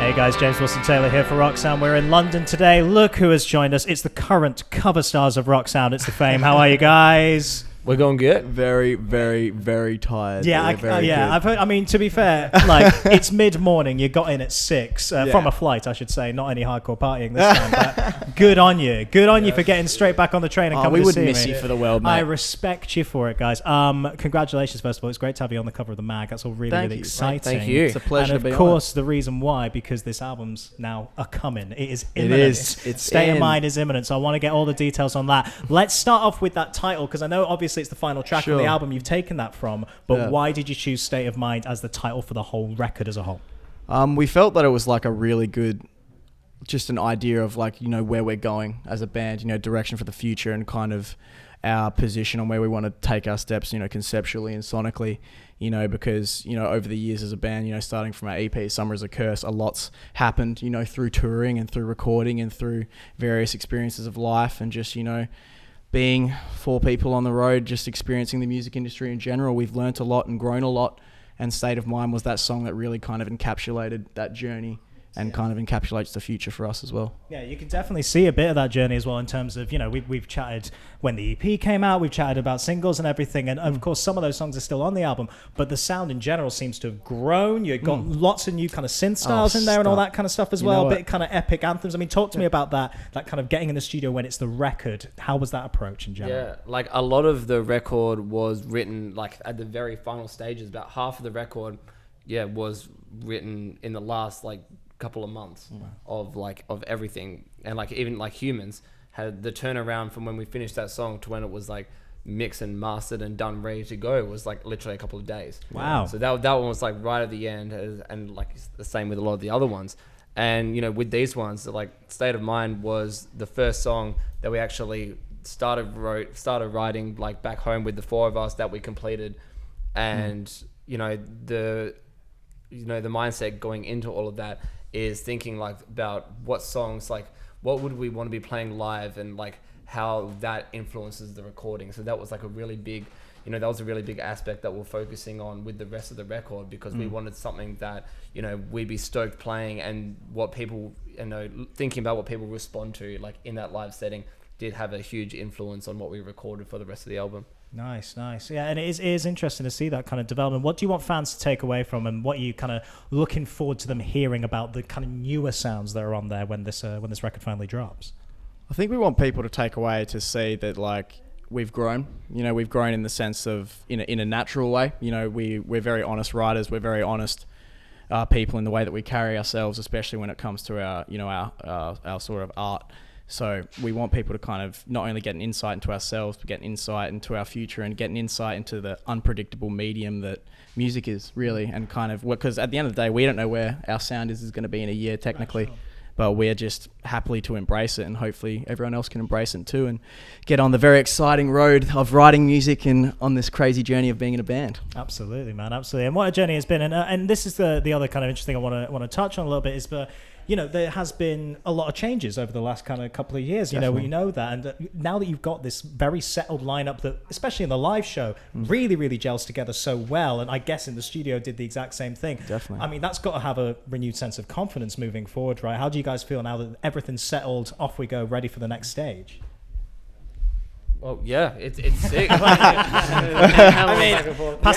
Hey guys, James Wilson-Taylor here for Rock Sound. We're in London today. Look who has joined us. It's the current cover stars of Rock Sound. It's the Faim. How are you guys? We're going good. Very, very, very tired. Yeah, I've heard. I mean, to be fair, like it's mid-morning. You got in at 6 from a flight, I should say. Not any hardcore partying this time. But good on you. Good on you for getting straight back on the train and coming to see me. We wouldn't miss you for the world, mate. I respect you for it, guys. Congratulations, first of all. It's great to have you on the cover of the mag. That's all really exciting. Thank you. It's a pleasure. And of course, the reason why, because this album's now coming. It is imminent. It is. It's State of Mind is imminent. So I want to get all the details on that. Let's start off with that title because I know obviously it's the final track. Sure. The album you've taken that from, but why did you choose State of Mind as the title for the whole record as a whole? We felt that it was like a really good, just an idea of like, you know, where we're going as a band, you know, direction for the future and kind of our position on where we want to take our steps, you know, conceptually and sonically, you know, because, you know, over the years as a band, you know, starting from our EP, Summer is a Curse, a lot's happened, you know, through touring and through recording and through various experiences of life and just, you know, being 4 people on the road, just experiencing the music industry in general, we've learnt a lot and grown a lot. And State of Mind was that song that really kind of encapsulated that journey and kind of encapsulates the future for us as well. Yeah, you can definitely see a bit of that journey as well in terms of, you know, we've chatted when the EP came out, we've chatted about singles and everything. And of course, some of those songs are still on the album, but the sound in general seems to have grown. You've got lots of new kind of synth styles in there and all that kind of stuff as well. A bit kind of epic anthems. I mean, talk to me about that kind of getting in the studio when it's the record. How was that approach in general? Yeah, like a lot of the record was written like at the very final stages. About half of the record, was written in the last like couple of months of everything. And like even like Humans had the turnaround from when we finished that song to when it was like mixed and mastered and done ready to go was like literally a couple of days. Wow. So that one was like right at the end, and like the same with a lot of the other ones. And you know, with these ones, like State of Mind was the first song that we actually started writing like back home with the 4 of us that we completed. And the mindset going into all of that is thinking like about what songs, like what would we want to be playing live and like how that influences the recording. So that was like a really big, that was a really big aspect that we're focusing on with the rest of the record, because we wanted something that, we'd be stoked playing, and what people, thinking about what people respond to like in that live setting did have a huge influence on what we recorded for the rest of the album. Nice. Yeah, and it is interesting to see that kind of development. What do you want fans to take away from, and what are you kind of looking forward to them hearing about the kind of newer sounds that are on there when this record finally drops? I think we want people to take away to see that like we've grown. We've grown in the sense of in a natural way. We're very honest writers. We're very honest people in the way that we carry ourselves, especially when it comes to our sort of art. So we want people to kind of not only get an insight into ourselves, but get an insight into our future and get an insight into the unpredictable medium that music is, really. And kind of, because at the end of the day, we don't know where our sound is going to be in a year technically, but we're just happily to embrace it, and hopefully everyone else can embrace it too and get on the very exciting road of writing music and on this crazy journey of being in a band. Absolutely, man. Absolutely. And what a journey it's been. And this is the other kind of interesting I want to touch on a little bit is there has been a lot of changes over the last kind of couple of years. Definitely. We know that. And now that you've got this very settled lineup that, especially in the live show, really, really gels together so well. And I guess in the studio did the exact same thing. Definitely. I mean, that's got to have a renewed sense of confidence moving forward, right? How do you guys feel now that everything's settled, off we go, ready for the next stage? Well, yeah, it's sick. Pass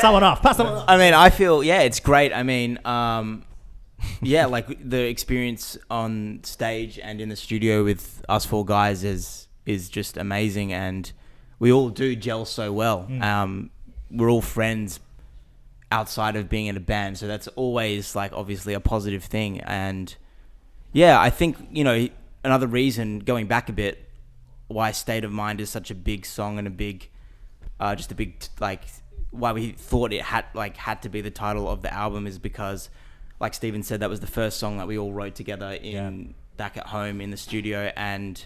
that one off. I mean, I feel, it's great. I mean, like the experience on stage and in the studio with us 4 guys is just amazing, and we all do gel so well. We're all friends outside of being in a band, so that's always like obviously a positive thing. And I think another reason, going back a bit, why State of Mind is such a big song and a big why we thought it had to be the title of the album is because, like Steven said, that was the first song that we all wrote together back at home in the studio. And,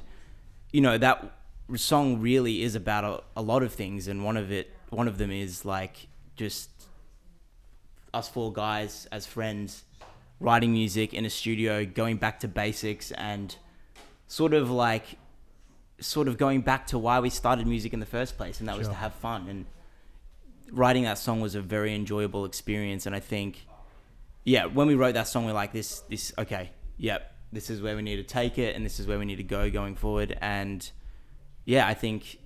that song really is about a lot of things. And one of them is like just us 4 guys as friends, writing music in a studio, going back to basics, and sort of going back to why we started music in the first place. And that was to have fun. And writing that song was a very enjoyable experience. And I think, yeah, when we wrote that song, we're like, this, okay, yep, this is where we need to take it, and this is where we need to go going forward. And yeah, I think,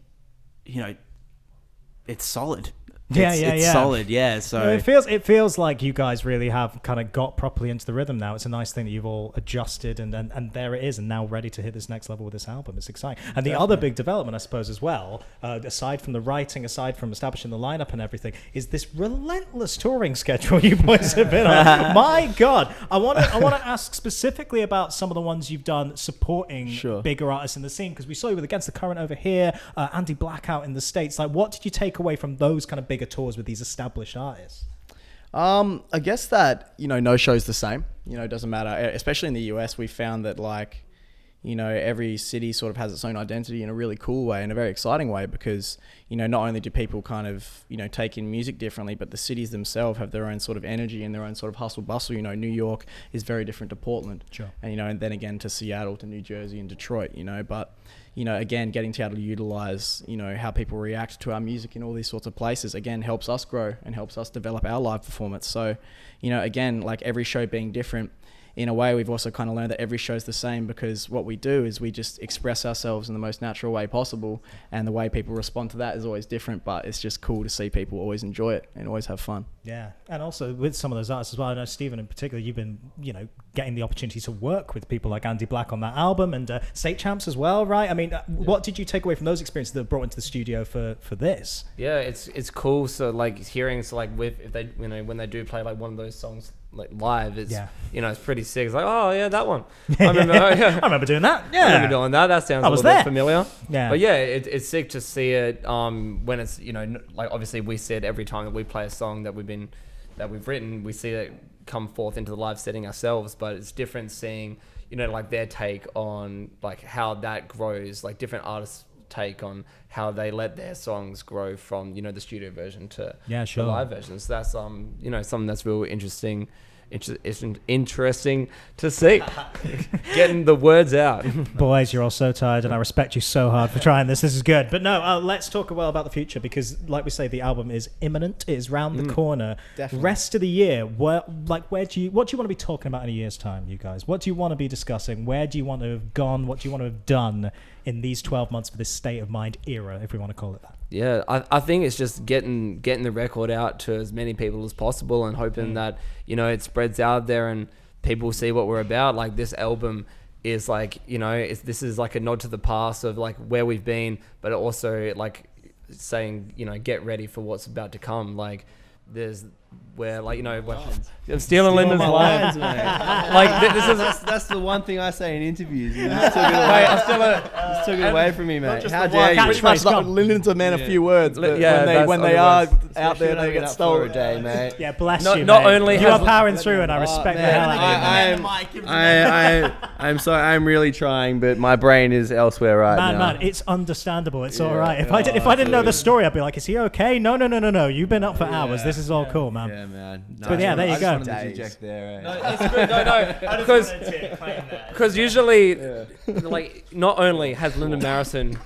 it's solid. It's solid, yeah. So it feels like you guys really have kind of got properly into the rhythm now. It's a nice thing that you've all adjusted, and there it is, and now ready to hit this next level with this album. It's exciting. And the other big development, I suppose, as well, aside from the writing, aside from establishing the lineup and everything, is this relentless touring schedule you boys have been on. My God, I want to ask specifically about some of the ones you've done supporting bigger artists in the scene, because we saw you with Against the Current over here, Andy Black out in the States. Like, what did you take away from those kind of bigger tours with these established artists? I guess that, no show's the same. It doesn't matter. Especially in the US, we found that, like, every city sort of has its own identity in a really cool way, in a very exciting way, because, not only do people kind of, take in music differently, but the cities themselves have their own sort of energy and their own sort of hustle bustle. New York is very different to Portland. Sure. And, and then again to Seattle, to New Jersey and Detroit, but, again, getting to be able to utilize, how people react to our music in all these sorts of places, again, helps us grow and helps us develop our live performance. So, again, like every show being different, in a way, we've also kind of learned that every show's the same, because what we do is we just express ourselves in the most natural way possible, and the way people respond to that is always different, but it's just cool to see people always enjoy it and always have fun. Yeah, and also with some of those artists as well, I know Stephen in particular, you've been, getting the opportunity to work with people like Andy Black on that album, and State Champs as well, right? I mean, what did you take away from those experiences that brought into the studio for this? Yeah, it's cool. So like hearing, if they, when they do play like one of those songs like live, it's it's pretty sick. It's like, oh yeah, that one. I remember doing that. Yeah, I remember doing that. That sounds a little bit familiar. Yeah, but yeah, it's sick to see it. When it's like obviously we said every time that we play a song that we've written, we see it come forth into the live setting ourselves. But it's different seeing like their take on like how that grows, like different artists take on how they let their songs grow from the studio version to the live version. So that's something that's real interesting to see. Getting the words out. Boys, you're all so tired, and I respect you so hard for trying this. This is good. But no, let's talk about the future, because like we say, the album is imminent. It is round the corner. Definitely. Rest of the year, what do you want to be talking about in a year's time, you guys? What do you want to be discussing? Where do you want to have gone? What do you want to have done in these 12 months for this state of mind era, if we want to call it that? Yeah, I think it's just getting the record out to as many people as possible, and hoping that it spreads out there and people see what we're about. Like this album is like this is like a nod to the past of like where we've been, but also like saying get ready for what's about to come. Like there's where like I'm stealing Lyndon's lines, mate. Like this is that's the one thing I say in interviews. You just took it away. Just took it away from me, mate. How dare you? Lyndon's a man of few words, but when they are out there, they get stolen. A day, mate. Yeah, bless not, you. Not mate. only you are powering through, and I respect the hell out of you. I'm sorry. I'm really trying, but my brain is elsewhere right now. Man, it's understandable. It's all right. If I didn't know the story, I'd be like, is he okay? No. You've been up for hours. This is all cool, man. Yeah, man. But yeah, there you go. There, no, it's good. No, because usually, like, not only has Lyndon Marrison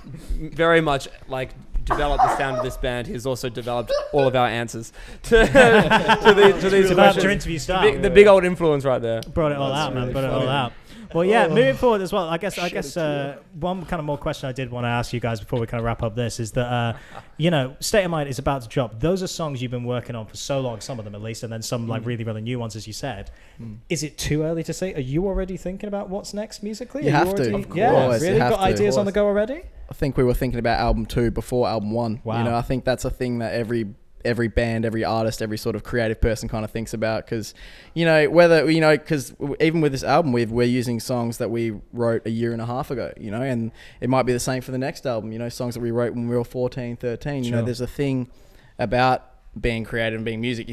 very much like developed the sound of this band, he's also developed all of our answers to these questions. Your interview style. The big old influence right there. Brought it all out, man. Brought it all out. Well, yeah, moving forward as well, I guess one kind of more question I did want to ask you guys before we kind of wrap up this is that, State of Mind is about to drop. Those are songs you've been working on for so long, some of them at least, and then some like really, really new ones, as you said. Is it too early to say? Are you already thinking about what's next musically? You have to. Of course. Yeah, really? Got ideas on the go already? I think we were thinking about album 2 before album 1. Wow. I think that's a thing that every band, every artist, every sort of creative person kind of thinks about, because because even with this album we're using songs that we wrote a year and a half ago, and it might be the same for the next album, songs that we wrote when we were 14, 13. Sure. There's a thing about being creative and being music,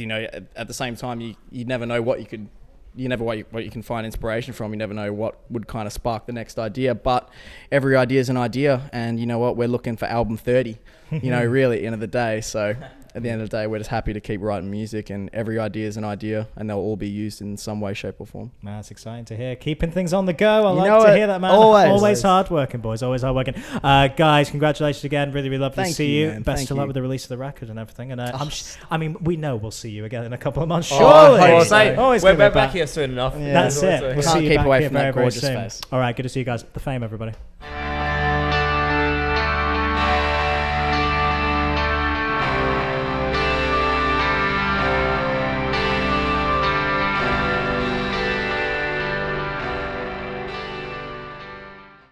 at the same time you never know what you could. You never what you can find inspiration from. You never know what would kind of spark the next idea. But every idea is an idea, and you know what? We're looking for album 30. Really, at the end of the day. So at the end of the day, we're just happy to keep writing music, and every idea is an idea, and they'll all be used in some way, shape, or form. Man, that's exciting to hear. Keeping things on the go. I You like know to it. hear that, man. Always. Hard working, boys. Always hard working. Guys, congratulations again. Really, really lovely to Thank see you, you. man. Best Thank of luck you. with the release of the record and everything. And I mean, we know we'll see you again in a couple of months. Oh, Surely. I hope so. Always We're gonna be back here soon enough. Yeah. That's it. We'll Can't see you keep back away here from that very, very gorgeous soon. face. All right, good to see you guys. The Faim, everybody.